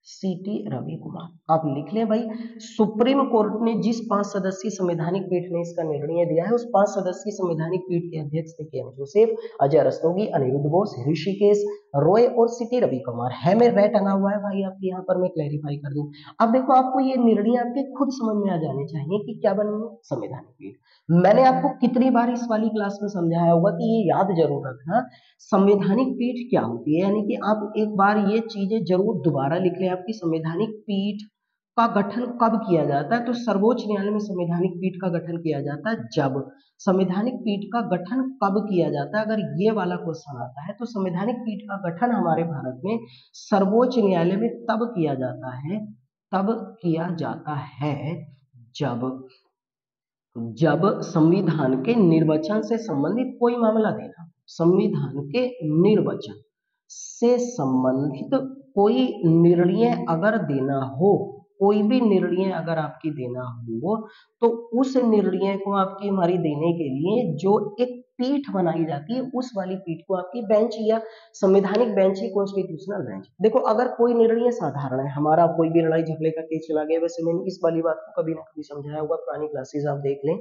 सीटी रवि कुमार आप लिख लें भाई। सुप्रीम कोर्ट ने जिस 5 सदस्यीय संवैधानिक पीठ ने इसका निर्णय दिया है, उस 5 सदस्यीय संवैधानिक पीठ के अध्यक्ष थे के एम जोसेफ, अजय रस्तोगी, अनिरुद्ध बोस, ऋषिकेश रॉय और सीटी रवि कुमार। है में रे टंगा हुआ है भाई आपके यहाँ पर, मैं क्लैरिफाई कर दूं। अब देखो, आपको ये निर्णय आपके खुद समझ में आ जाने चाहिए कि क्या बनेंगे संवैधानिक पीठ। मैंने आपको कितनी बार इस वाली क्लास में समझाया होगा कि ये याद जरूर रखना, संवैधानिक पीठ क्या होती है। यानी कि आप एक बार ये चीजें जरूर दोबारा लिख लें, आपकी संवैधानिक पीठ का गठन कब किया जाता है? तो सर्वोच्च न्यायालय में संवैधानिक पीठ का गठन किया जाता है जब। संवैधानिक पीठ का गठन कब किया जाता है? अगर ये वाला क्वेश्चन आता है तो संवैधानिक पीठ का गठन हमारे भारत में सर्वोच्च न्यायालय में तब किया जाता है, तब किया जाता है जब जब संविधान के निर्वचन से संबंधित कोई मामला देना, संविधान के निर्वचन से संबंधित कोई निर्णय अगर देना हो, कोई भी निर्णय अगर आपकी देना हो, तो उस निर्णय को आपकी हमारी देने के लिए जो एक पीठ बनाई जाती है, उस वाली पीठ को आपकी बेंच या संवैधानिक बेंच या कॉन्स्टिट्यूशनल बेंच। देखो अगर कोई निर्णय साधारण है, हमारा कोई भी लड़ाई झगड़े का केस चला गया, वैसे मैंने इस वाली बात को कभी ना कभी समझाया होगा, पुरानी क्लासेस आप देख लें,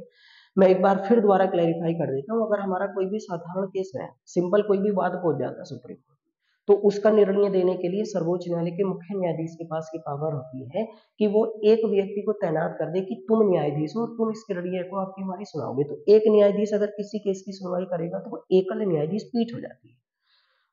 मैं एक बार फिर दोबारा क्लैरिफाई कर देता हूँ। अगर हमारा कोई भी साधारण केस है, सिंपल कोई भी वाद पहुंच जाता है सुप्रीम कोर्ट, तो उसका निर्णय देने के लिए सर्वोच्च न्यायालय के मुख्य न्यायाधीश के पास की पावर होती है कि वो एक व्यक्ति को तैनात कर दे कि तुम न्यायाधीश हो, तुम इस निर्णय को आपकी हमारी सुनाओगे। तो एक न्यायाधीश अगर किसी केस की सुनवाई करेगा तो वो एकल न्यायाधीश पीठ हो जाती है।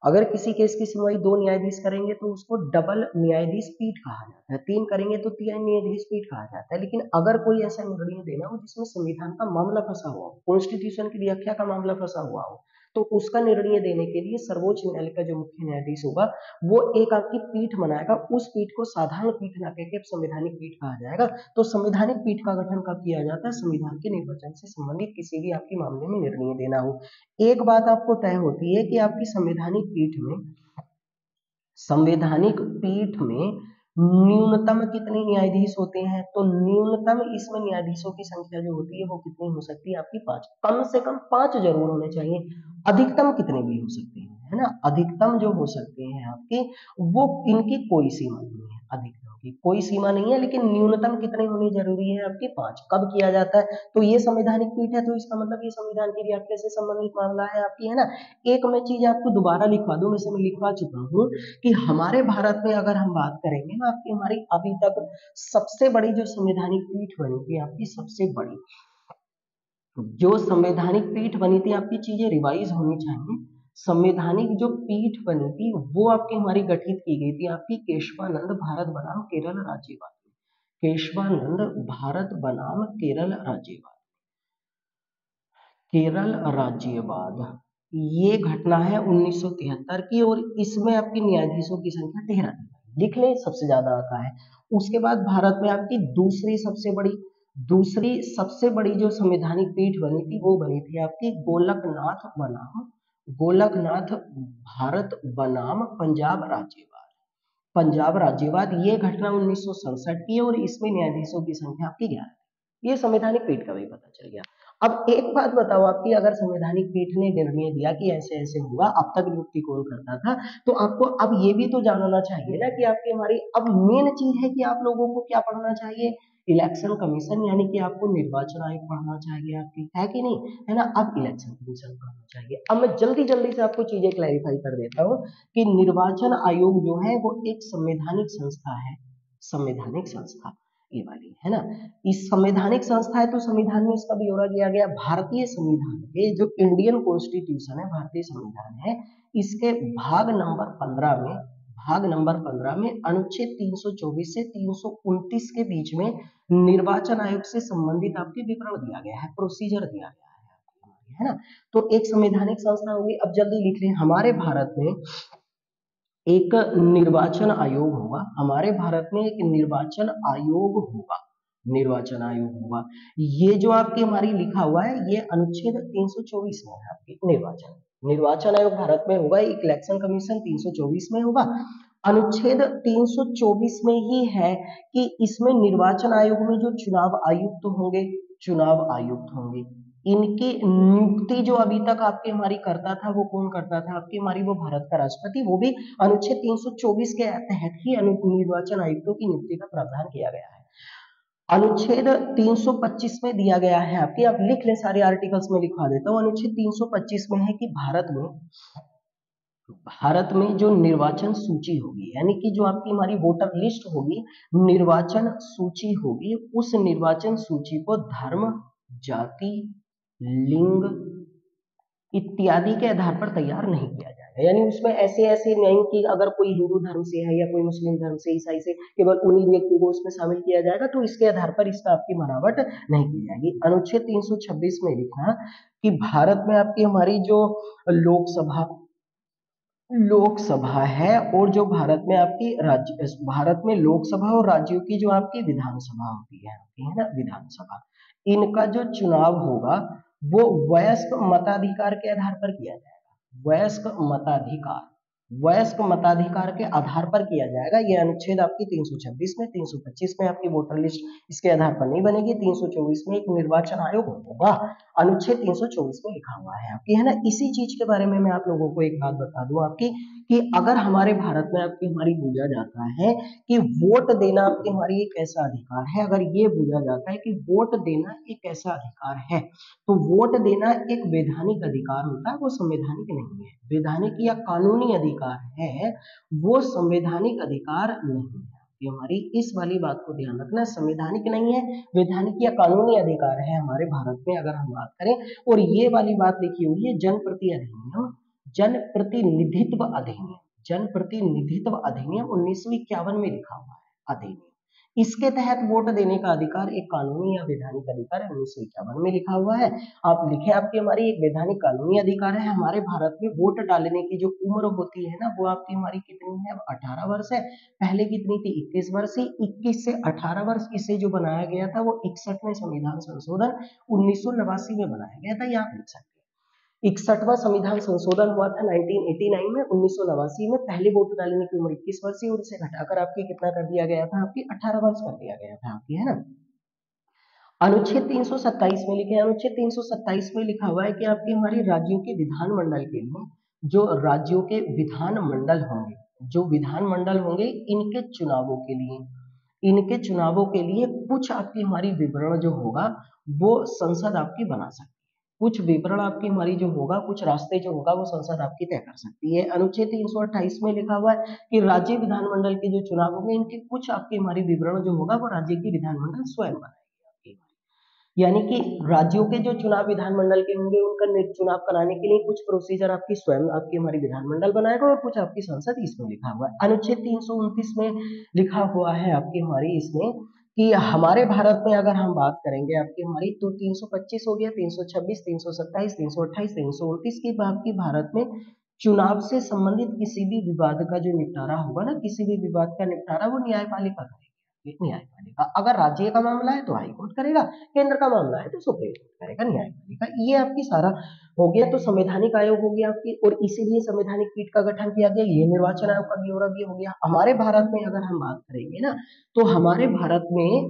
अगर किसी केस की सुनवाई दो न्यायाधीश करेंगे तो उसको डबल न्यायाधीश पीठ कहा जाता है, तीन करेंगे तो तीन न्यायाधीश पीठ कहा जाता है। लेकिन अगर कोई ऐसा निर्णय देना हो जिसमें संविधान का मामला फंसा हुआ हो, कॉन्स्टिट्यूशन की व्याख्या का मामला फंसा हुआ हो, तो उसका निर्णय देने के लिए सर्वोच्च न्यायालय का जो मुख्य न्यायाधीश होगा वो एक आपकी पीठ बनाएगा। उस पीठ को साधारण पीठ ना कहकर संवैधानिक पीठ कहा जाएगा। तो संवैधानिक पीठ का गठन कब किया जाता है? संविधान के निर्वचन से संबंधित किसी भी आपके मामले में निर्णय देना हो। एक बात आपको तय होती है कि आपकी संवैधानिक पीठ में न्यूनतम कितने न्यायाधीश होते हैं? तो न्यूनतम इसमें न्यायाधीशों की संख्या जो होती है वो कितनी हो सकती है? आपकी 5, कम से कम 5 जरूर होने चाहिए। अधिकतम कितने भी हो सकते हैं, है ना, अधिकतम जो हो सकते हैं आपके, वो इनकी कोई सीमा नहीं है, अधिकतम की कोई सीमा नहीं है, लेकिन न्यूनतम कितने होने जरूरी है? आपके 5। कब किया जाता है? तो ये संवैधानिक पीठ है, तो इसका मतलब ये संविधान की व्याख्या से संबंधित मामला है आपकी, है ना। एक मैं चीज आपको दोबारा लिखवा दूं, वैसे मैं लिखवा चुका हूँ कि हमारे भारत में अगर हम बात करेंगे ना, आपकी हमारी अभी तक सबसे बड़ी जो संवैधानिक पीठ बनी थी आपकी, सबसे बड़ी जो संवैधानिक पीठ बनी थी आपकी, चीजें रिवाइज होनी चाहिए। संवैधानिक जो पीठ बनी थी वो आपकी हमारी गठित की गई थी आपकी केशवानंद भारत बनाम केरल राज्यवाद में। केशवानंद भारत बनाम केरल राज्यवाद, ये घटना है 1973 की, और इसमें आपकी न्यायाधीशों की संख्या 13 थी। लिख ले, सबसे ज्यादा आता है। उसके बाद भारत में आपकी दूसरी सबसे बड़ी जो संवैधानिक पीठ बनी थी वो बनी थी आपकी गोलकनाथ भारत बनाम पंजाब राज्यवाद। ये घटना 1967 की है और इसमें न्यायाधीशों की संख्या आपकी 11 थी। ये संवैधानिक पीठ का भी पता चल गया। अब एक बात बताओ आपकी, अगर संवैधानिक पीठ ने निर्णय दिया कि ऐसे ऐसे होगा, अब तक नियुक्ति कौन करता था, तो आपको अब ये भी तो जानना चाहिए ना कि आपकी हमारी अब मेन चीज है कि आप लोगों को क्या पढ़ना चाहिए? इलेक्शन कमीशन, यानी कि आपको निर्वाचन आयोग पढ़ना चाहिए आपकी, है कि नहीं, है ना। अब इलेक्शन कमीशन पढ़ना चाहिए। अब मैं जल्दी जल्दी से आपको चीजें क्लैरिफाई कर देता हूँ कि निर्वाचन आयोग जो है वो एक संवैधानिक संस्था है, संवैधानिक संस्था ये वाली, है ना। इस संवैधानिक संस्था है तो संविधान में इसका ब्यौरा दिया गया। भारतीय संविधान के जो इंडियन कॉन्स्टिट्यूशन है, भारतीय संविधान है, इसके भाग नंबर 15 में अनुच्छेद 324 से 329 के बीच में निर्वाचन आयोग से संबंधित आपके विवरण दिया गया है, प्रोसीजर दिया गया है ना। तो एक संवैधानिक संस्था होगी। अब जल्दी लिख लें, हमारे भारत में एक निर्वाचन आयोग होगा, हमारे भारत में एक निर्वाचन आयोग होगा। ये जो आपकी हमारी लिखा हुआ है ये अनुच्छेद 324 में है आपकी, निर्वाचन आयोग भारत में होगा, एक इलेक्शन कमीशन 324 में होगा। अनुच्छेद 324 में ही है कि इसमें निर्वाचन आयोग में जो चुनाव आयुक्त होंगे, इनकी नियुक्ति जो अभी तक आपके हमारी करता था वो कौन करता था? आपकी हमारी वो भारत का राष्ट्रपति, वो भी अनुच्छेद 324 के तहत ही निर्वाचन आयुक्तों की नियुक्ति का प्रावधान किया गया है। अनुच्छेद 325 में दिया गया है आपकी, आप लिख ले, सारे आर्टिकल्स में लिखवा देता हूँ। अनुच्छेद 325 में है कि भारत में जो निर्वाचन सूची होगी, यानी कि जो आपकी हमारी वोटर लिस्ट होगी, निर्वाचन सूची होगी, उस निर्वाचन सूची को धर्म, जाति, लिंग इत्यादि के आधार पर तैयार नहीं किया जाएगा। जाएगा। यानी उसमें ऐसे ऐसे नहीं कि अगर कोई हिंदू धर्म से है या कोई मुस्लिम धर्म से, ईसाई से, केवल उन्हीं व्यक्ति को उसमें शामिल किया जाएगा, तो इसके आधार पर इसका आपकी बनावट नहीं की जाएगी। अनुच्छेद 326 में लिखा कि भारत में आपकी हमारी जो लोकसभा लोकसभा है और जो भारत में आपकी राज्य, भारत में लोकसभा और राज्यों की जो आपकी विधानसभा होती है ना, विधानसभा, इनका जो चुनाव होगा वो वयस्क मताधिकार के आधार पर किया जाएगा। वयस्क मताधिकार के आधार पर किया जाएगा। यह अनुच्छेद आपकी 326 में, 325 में आपकी वोटर लिस्ट इसके आधार पर नहीं बनेगी, 324 में एक निर्वाचन आयोग होगा, अनुच्छेद 324 में लिखा हुआ है आपकी, है ना। इसी चीज के बारे में मैं आप लोगों को एक बात बता दूं आपकी, कि अगर हमारे भारत में आपकी हमारी पूछा जाता है कि वोट देना आपकी हमारी एक ऐसा अधिकार है, अगर ये पूछा जाता है कि वोट देना एक ऐसा अधिकार है, तो वोट देना एक वैधानिक अधिकार होता है, वो संवैधानिक नहीं है। वैधानिक या कानूनी अधिकार है, वो संवैधानिक अधिकार नहीं है। ये हमारी इस वाली बात को ध्यान रखना, संवैधानिक नहीं है, वैधानिक या कानूनी अधिकार है हमारे भारत में अगर हम बात करें। और ये वाली बात लिखी हुई है जनप्रति अधिनियम, जनप्रतिनिधित्व अधिनियम, जनप्रतिनिधित्व अधिनियम 1951 में लिखा हुआ है अधिनियम। इसके तहत वोट देने का अधिकार एक कानूनी या वैधानिक अधिकार है, 1951 में लिखा हुआ है। आप लिखे आपकी हमारी एक वैधानिक कानूनी अधिकार है। हमारे भारत में वोट डालने की जो उम्र होती है ना, वो आपकी हमारी कितनी है, 18 वर्ष है। पहले कितनी थी, 21 वर्ष ही, 21 से 18 वर्ष इसे जो बनाया गया था वो 61वें संविधान संशोधन 1989 में बनाया गया था। यहाँ लिख सकते हैं 61वां संविधान संशोधन हुआ था 1989 में, 1989 में पहले वोट डालने की उम्र 21 वर्ष थी और इसे घटाकर आपकी कितना कर दिया गया था, आपकी 18 वर्ष कर दिया गया था आपकी, है ना। अनुच्छेद 327 में लिखे, अनुच्छेद 327 में लिखा हुआ है कि आपकी हमारी राज्यों के विधानमंडल के लिए, जो राज्यों के विधानमंडल होंगे, जो विधानमंडल होंगे, इनके चुनावों के लिए कुछ आपकी हमारी विवरण जो होगा वो संसद आपकी बना सकती है। कुछ विवरण आपकी हमारी जो होगा, कुछ रास्ते जो होगा वो संसद आपकी तय कर सकती है। अनुच्छेद 328 में लिखा हुआ है कि राज्य विधानमंडल के जो चुनाव होंगे, इनके कुछ आपकी हमारी विवरण जो होगा वो राज्य की विधानमंडल स्वयं बनाएगी। यानी कि राज्यों के जो चुनाव विधानमंडल के होंगे, उनका चुनाव कराने के लिए कुछ प्रोसीजर आपकी स्वयं आपकी हमारी विधानमंडल बनाएगा और कुछ आपकी संसद, इसमें लिखा हुआ है। अनुच्छेद 329 में लिखा हुआ है आपकी हमारी इसमें कि हमारे भारत में अगर हम बात करेंगे आपकी हमारी, तो 325 हो गया, 326, 327, 328, 329 की आपकी भारत में चुनाव से संबंधित किसी भी विवाद का जो निपटारा होगा ना, किसी भी विवाद का निपटारा वो न्यायपालिका करेगी। न्यायपालिका अगर राज्य का मामला है तो हाई कोर्ट करेगा, केंद्र का मामला है तो सुप्रीम कोर्ट करेगा, न्यायपालिका। ये आपकी सारा हो गया। तो संवैधानिक आयोग हो गया आपकी, और इसीलिए संवैधानिक पीठ का गठन किया गया। ये निर्वाचन आयोग का ब्यौरा भी हो गया। हमारे भारत में अगर हम बात करेंगे ना, तो हमारे भारत में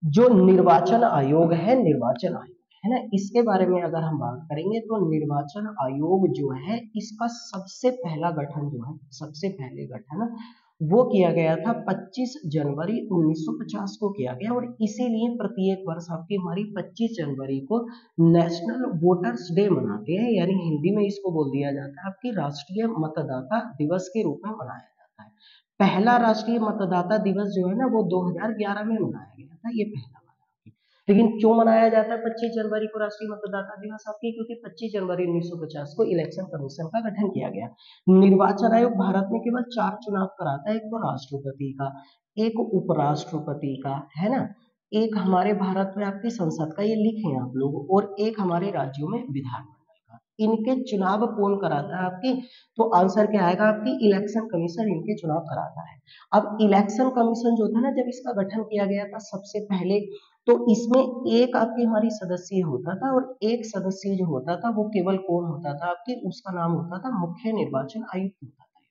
जो निर्वाचन आयोग है, निर्वाचन आयोग है ना, इसके बारे में अगर हम बात करेंगे तो निर्वाचन आयोग जो है, इसका सबसे पहला गठन जो है, सबसे पहले गठन वो किया गया था 25 जनवरी 1950 को किया गया। और इसीलिए प्रत्येक वर्ष आपकी हमारी 25 जनवरी को नेशनल वोटर्स डे मनाते हैं, यानी हिंदी में इसको बोल दिया जाता है आपकी राष्ट्रीय मतदाता दिवस के रूप में मनाया जाता है। पहला राष्ट्रीय मतदाता दिवस जो है ना, वो 2011 में मनाया गया था, ये पहला। लेकिन क्यों मनाया जाता है 25 जनवरी को राष्ट्रीय मतदाता दिवस आपकी, क्योंकि 25 जनवरी 1950 को इलेक्शन कमीशन का गठन किया गया। निर्वाचन आयोग भारत में केवल 4 चुनाव कराता है, एक तो राष्ट्रपति का, एक उपराष्ट्रपति का, है ना, एक हमारे भारत में आपकी संसद का, ये लिखे आप लोग, और एक हमारे राज्यों में विधानमंडल का। इनके चुनाव कौन कराता है आपकी, तो आंसर क्या आएगा आपकी, इलेक्शन कमीशन इनके चुनाव कराता है। अब इलेक्शन कमीशन जो था ना, जब इसका गठन किया गया था सबसे पहले, तो इसमें एक आपकी हमारी सदस्य होता था, और एक सदस्य जो होता था वो केवल कौन होता था आपकी, उसका नाम होता था मुख्य निर्वाचन आयुक्त होता था,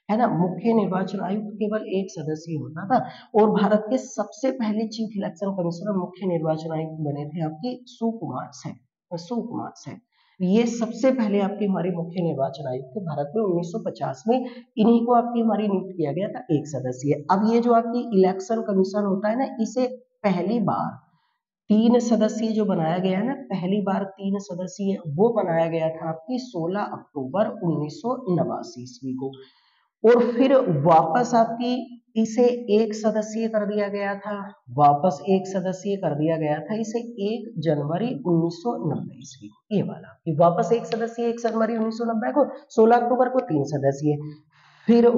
है ना। मुख्य निर्वाचन आयुक्त केवल एक सदस्य होता था। और भारत के सबसे पहले चीफ इलेक्शन कमिश्नर मुख्य निर्वाचन आयुक्त बने थे आपकी सुकुमार सेन। ये सबसे पहले आपके हमारे मुख्य निर्वाचन आयुक्त थे भारत में 1950 में। इन्हीं को आपकी हमारी नियुक्त किया गया था, एक सदस्य। अब ये जो आपकी इलेक्शन कमीशन होता है ना, इसे पहली बार 3 सदस्यीय जो बनाया गया है ना, पहली बार 3 सदस्यीय वो बनाया गया था आपकी 16 अक्टूबर 1989 ईस्वी को। और फिर वापस आपकी इसे एक सदस्यीय कर दिया गया था, वापस एक सदस्यीय कर दिया गया था इसे 1 जनवरी 1990 ईस्वी को, ये वाला कि वापस एक सदस्यीय 1 जनवरी 1990 को, 16 अक्टूबर को 3 सदस्यीय, फिर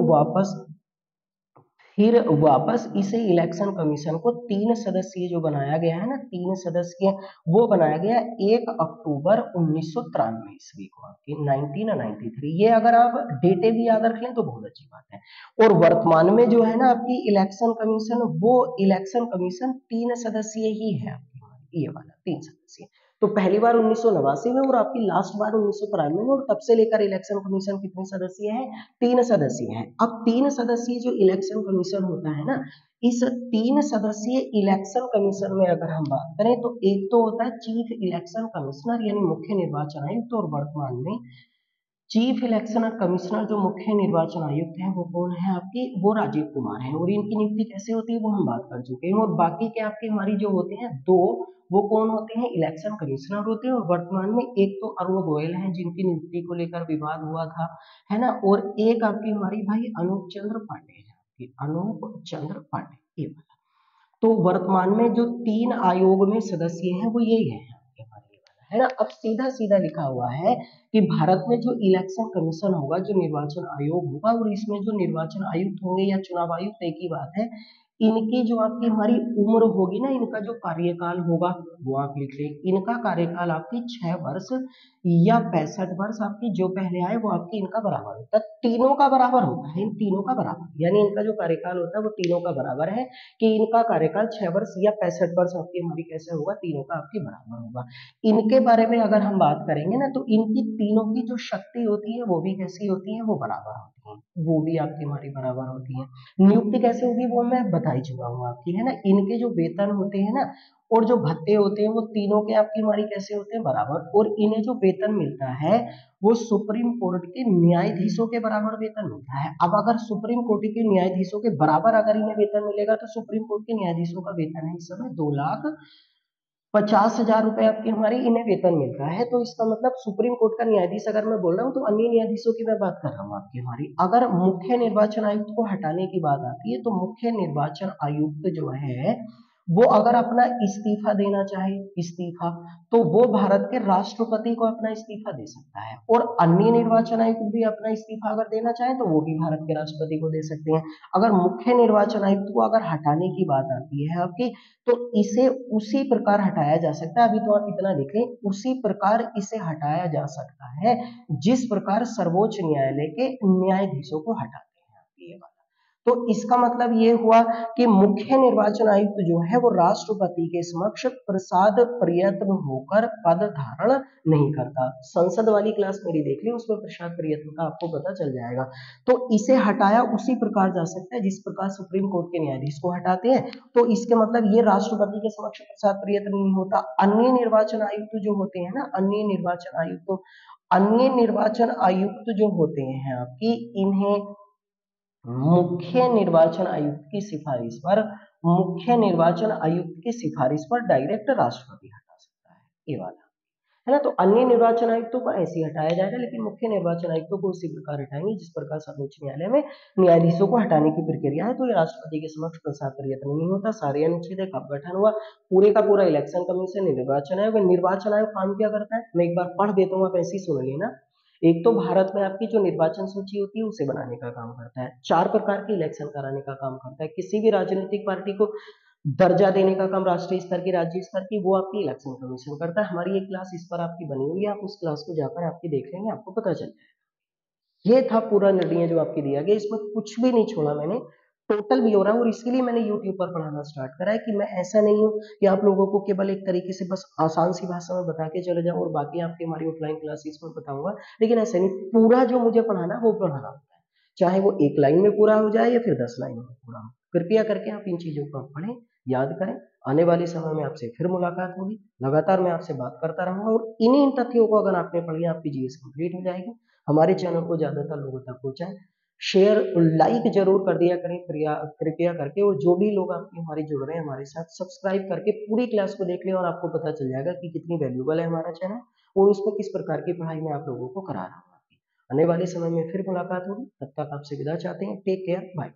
वापस इसे इलेक्शन कमीशन को 3 सदस्यीय जो बनाया गया है ना, 3 सदस्यीय, वो बनाया गया 1 अक्टूबर 1993 ईस्वी को, आपकी 1993। ये अगर आप डेटे भी याद रख लें तो बहुत अच्छी बात है। और वर्तमान में जो है ना आपकी इलेक्शन कमीशन, वो इलेक्शन कमीशन 3 सदस्यीय ही है आपकी, ये वाला 3 सदस्यीय। तो पहली बार 1989 में और आपकी लास्ट बार 1993 में, और तब से लेकर इलेक्शन कमीशन कितने सदस्यीय है, 3 सदस्यीय है। अब 3 सदस्यीय जो इलेक्शन कमीशन होता है ना, इस 3 सदस्यीय इलेक्शन कमीशन में अगर हम बात करें तो एक तो होता है चीफ इलेक्शन कमिश्नर यानी मुख्य निर्वाचन आयुक्त, और वर्तमान में चीफ इलेक्शन कमिश्नर जो मुख्य निर्वाचन आयुक्त हैं वो कौन है आपकी, वो राजीव कुमार हैं। और इनकी नियुक्ति कैसे होती है वो हम बात कर चुके हैं। और बाकी के आपके हमारी जो होते हैं दो, वो कौन होते हैं, इलेक्शन कमिश्नर होते हैं। और वर्तमान में एक तो अरुण गोयल हैं जिनकी नियुक्ति को लेकर विवाद हुआ था, है ना, और एक आपकी हमारी भाई अनूप चंद्र पांडे है, अनूप चंद्र पांडे, ये वाला। तो वर्तमान में जो 3 आयोग में सदस्य हैं वो यही है आपके हमारे, ये वाला है ना। अब सीधा सीधा लिखा हुआ है कि भारत में जो इलेक्शन कमीशन होगा, जो निर्वाचन आयोग होगा, और इसमें जो निर्वाचन आयुक्त होंगे या चुनाव आयुक्त, एक ही बात है, इनकी जो आपकी हमारी उम्र होगी ना, इनका जो कार्यकाल होगा वो आप लिख लें। इनका कार्यकाल आपकी 6 वर्ष या 65 वर्ष, आपकी जो पहले आए वो आपकी इनका बराबर होता है, तीनों का बराबर होता है, इन तीनों का बराबर, यानी इनका जो कार्यकाल होता है वो तीनों का बराबर है, कि इनका कार्यकाल 6 वर्ष या 65 वर्ष आपकी हमारी कैसे होगा, तीनों का आपके बराबर होगा। इनके बारे में अगर हम बात करेंगे ना, तो इनकी तीनों की जो शक्ति होती है वो भी कैसी होती है, वो बराबर होती है, वो भी आपकी हमारी बराबर होती है। नियुक्ति कैसे होगी वो मैं बता ही चुका हूँ आपकी, है ना। इनके जो वेतन होते हैं ना और जो भत्ते होते हैं वो तीनों के आपकी हमारी कैसे होते हैं, बराबर। और इन्हें जो वेतन मिलता है वो सुप्रीम कोर्ट के न्यायाधीशों के बराबर वेतन मिलता है। अब अगर सुप्रीम कोर्ट के न्यायाधीशों के बराबर अगर इन्हें वेतन मिलेगा, तो सुप्रीम कोर्ट के न्यायाधीशों का वेतन है इस समय 2,50,000 रुपए आपकी हमारी इन्हें वेतन मिलता है। तो इसका मतलब सुप्रीम कोर्ट का न्यायाधीश अगर मैं बोल रहा हूँ तो अन्य न्यायाधीशों की मैं बात कर रहा हूँ आपकी हमारी। अगर मुख्य निर्वाचन आयुक्त को हटाने की बात आती है, तो मुख्य निर्वाचन आयुक्त जो है वो अगर अपना इस्तीफा देना चाहे, इस्तीफा, तो वो भारत के राष्ट्रपति को अपना इस्तीफा दे सकता है। और अन्य निर्वाचन आयुक्त भी अपना इस्तीफा अगर देना चाहे तो वो भी भारत के राष्ट्रपति को दे सकते हैं। अगर मुख्य निर्वाचन आयुक्त को अगर हटाने की बात आती है आपकी, तो इसे उसी प्रकार हटाया जा सकता है, अभी तो आप इतना लिख लें, उसी प्रकार इसे हटाया जा सकता है जिस प्रकार सर्वोच्च न्यायालय के न्यायाधीशों को हटाते हैं, ये बात। तो इसका मतलब ये हुआ कि मुख्य निर्वाचन आयुक्त जो है वो राष्ट्रपति के समक्ष प्रसाद प्रयत्न होकर पद धारण नहीं करता। संसद वाली क्लास मेरी देख ली, उसमें प्रसाद प्रयत्न का आपको पता चल जाएगा। तो इसे हटाया उसी प्रकार जा सकता है जिस प्रकार सुप्रीम कोर्ट के न्यायाधीश को हटाते हैं। तो इसके मतलब ये राष्ट्रपति के समक्ष प्रसाद प्रयत्न नहीं होता। अन्य निर्वाचन आयुक्त जो होते हैं ना, अन्य निर्वाचन आयुक्त जो होते हैं आपकी, इन्हें मुख्य निर्वाचन आयुक्त की सिफारिश पर, मुख्य निर्वाचन आयुक्त की सिफारिश पर डायरेक्ट राष्ट्रपति हटा सकता है, ये वाला है ना। तो अन्य निर्वाचन आयुक्तों को ऐसे ही हटाया जाएगा, लेकिन मुख्य निर्वाचन आयुक्तों को उसी प्रकार हटाएंगे जिस प्रकार सर्वोच्च न्यायालय में न्यायाधीशों को हटाने की प्रक्रिया है। तो ये राष्ट्रपति के समक्ष प्रसाद प्रयत्न नहीं होता। सारे अनुच्छेद का गठन हुआ, पूरे का पूरा इलेक्शन कमीशन निर्वाचन आयोग। निर्वाचन आयोग काम क्या करता है मैं एक बार पढ़ देता हूँ, आप ऐसे ही सुन लेना। एक तो भारत में आपकी जो निर्वाचन सूची होती है उसे बनाने का काम करता है, 4 प्रकार के इलेक्शन कराने का काम करता है, किसी भी राजनीतिक पार्टी को दर्जा देने का काम राष्ट्रीय स्तर की, राज्य स्तर की, वो आपकी इलेक्शन कमीशन करता है। हमारी एक क्लास इस पर आपकी बनी हुई है, आप उस क्लास को जाकर आपकी देख लेंगे, आपको पता चल जाएगा। ये था पूरा निर्णय जो आपकी दिया गया, इसमें कुछ भी नहीं छोड़ा मैंने, टोटल भी हो रहा है। और इसके लिए मैंने यूट्यूब पर पढ़ाना स्टार्ट करा है कि मैं ऐसा नहीं हूँ कि आप लोगों को केवल एक तरीके से बस आसान सी भाषा में बता के चले जाऊँ और बाकी आपकी हमारी ऑफलाइन क्लासेस में बताऊंगा, लेकिन ऐसा नहीं, पूरा जो मुझे पढ़ाना वो पढ़ाना होता है, चाहे वो एक लाइन में पूरा हो जाए या फिर 10 लाइन में पूरा हो। कृपया करके आप इन चीजों को पढ़ें, याद करें। आने वाले समय में आपसे फिर मुलाकात होगी, लगातार मैं आपसे बात करता रहूंगा, और इन्हीं तथ्यों को अगर आपने पढ़ लिया आपकी जीएस कंप्लीट हो जाएगी। हमारे चैनल को ज्यादातर लोगों तक पहुंचाएं, शेयर लाइक जरूर कर दिया करें कृपया करके। और जो भी लोग आपके हमारे जुड़ रहे हैं हमारे साथ, सब्सक्राइब करके पूरी क्लास को देख लें और आपको पता चल जाएगा कि कितनी वैल्यूबल है हमारा चैनल और उसमें किस प्रकार की पढ़ाई मैं आप लोगों को करा रहा हूँ। आने वाले समय में फिर मुलाकात होगी, तब तक आपसे विदा चाहते हैं। Take care, bye.